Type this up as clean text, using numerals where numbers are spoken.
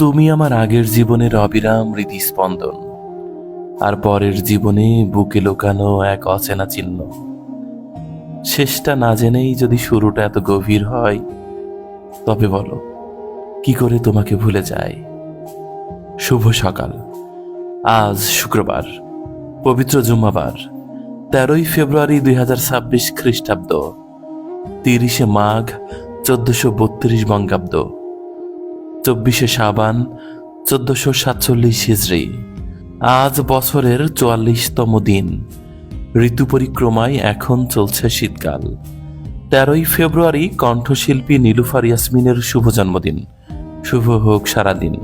তুমি আমার আগের জীবনের অবিরাম হৃদস্পন্দন, আর পরের জীবনে বুকে লুকানো এক অচেনা চিহ্ন। শেষটা না জেনেই যদি শুরুটা এত গভীর হয়, তবে বলো কি করে তোমাকে ভুলে যায়। শুভ সকাল। আজ শুক্রবার, পবিত্র জুম্মাবার, 13ই ফেব্রুয়ারি 2026 খ্রিস্টাব্দ, 30শে মাঘ 1432 বঙ্গাব্দ, 24শে শাবান 1447 হিজরি। আজ বছরের 44তম দিন। ঋতু পরিক্রমায় এখন চলছে শীতকাল। 13ই ফেব্রুয়ারি কণ্ঠশিল্পী নীলুফার ইয়াসমিনের শুভ জন্মদিন। শুভ হোক সারাদিন।